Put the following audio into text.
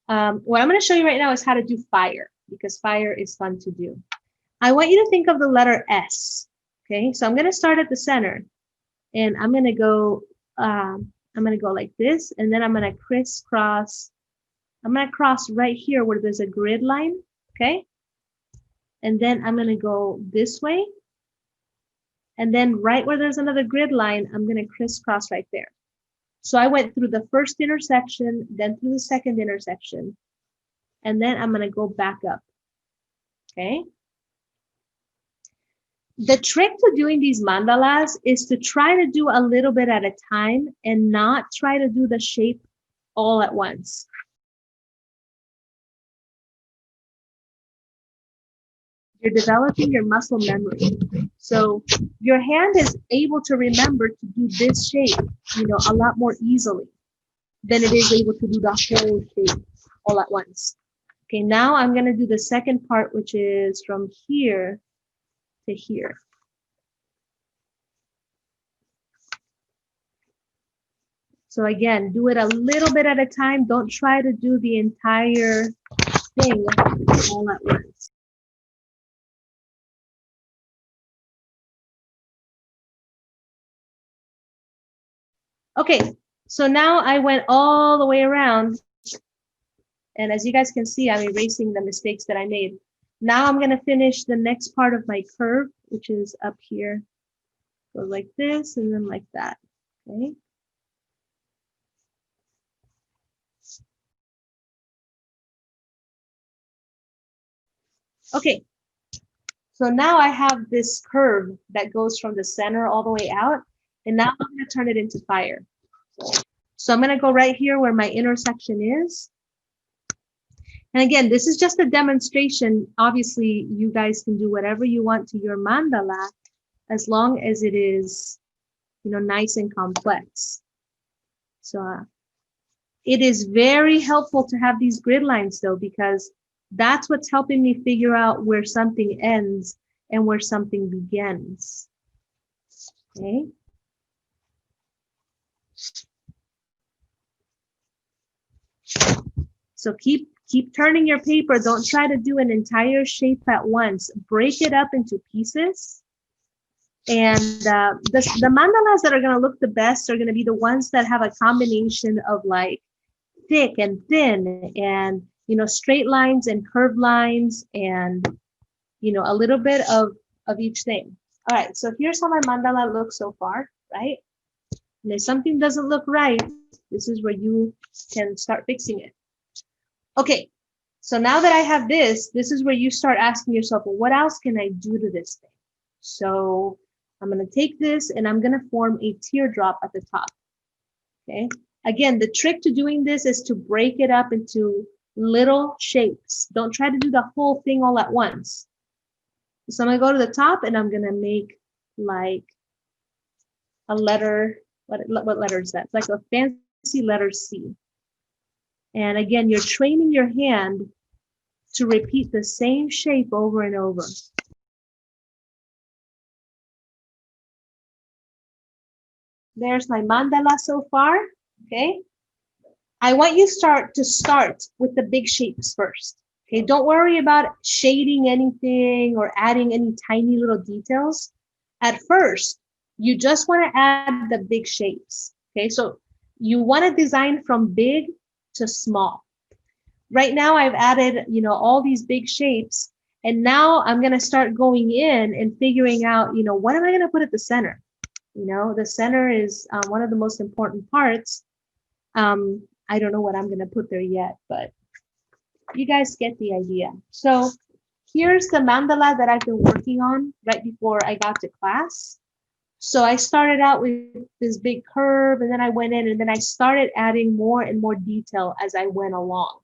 What I'm going to show you right now is how to do fire, because fire is fun to do. I want you to think of the letter S. Okay, so I'm going to start at the center, and I'm going to go. Like this, and then I'm going to crisscross. I'm going to cross right here where there's a grid line. Okay, and then I'm going to go this way, and then right where there's another grid line, I'm going to crisscross right there. So I went through the first intersection, then through the second intersection, and then I'm going to go back up. Okay. The trick to doing these mandalas is to try to do a little bit at a time and not try to do the shape all at once. You're developing your muscle memory. So your hand is able to remember to do this shape, a lot more easily than it is able to do the whole shape all at once. Okay, now I'm going to do the second part, which is from here to here. So again, do it a little bit at a time. Don't try to do the entire thing all at once. Okay, so now I went all the way around. And as you guys can see, I'm erasing the mistakes that I made. Now I'm going to finish the next part of my curve, which is up here. Go like this and then like that. Okay. Okay. So now I have this curve that goes from the center all the way out. And now I'm going to turn it into fire. So I'm going to go right here where my intersection is. And again, this is just a demonstration. Obviously, you guys can do whatever you want to your mandala as long as it is, nice and complex. So it is very helpful to have these grid lines though, because that's what's helping me figure out where something ends and where something begins. Okay. So keep turning your paper. Don't try to do an entire shape at once. Break it up into pieces. And the mandalas that are going to look the best are going to be the ones that have a combination of like thick and thin and, straight lines and curved lines and, a little bit of each thing. All right, so here's how my mandala looks so far, right? And if something doesn't look right, this is where you can start fixing it. Okay, so now that I have this is where you start asking yourself, well, what else can I do to this thing? So I'm going to take this and I'm going to form a teardrop at the top. Okay. Again, the trick to doing this is to break it up into little shapes. Don't try to do the whole thing all at once. So I'm going to go to the top and I'm going to make like a letter. What letter is that? It's like a fancy letter C. And again, you're training your hand to repeat the same shape over and over. There's my mandala so far, okay? I want you to start with the big shapes first, okay? Don't worry about shading anything or adding any tiny little details. At first, you just want to add the big shapes, okay? So you want to design from big to small. Right now, I've added, all these big shapes, and now I'm going to start going in and figuring out, what am I going to put at the center? The center is one of the most important parts. I don't know what I'm going to put there yet, but you guys get the idea. So here's the mandala that I've been working on right before I got to class. So I started out with this big curve, and then I went in and then I started adding more and more detail as I went along.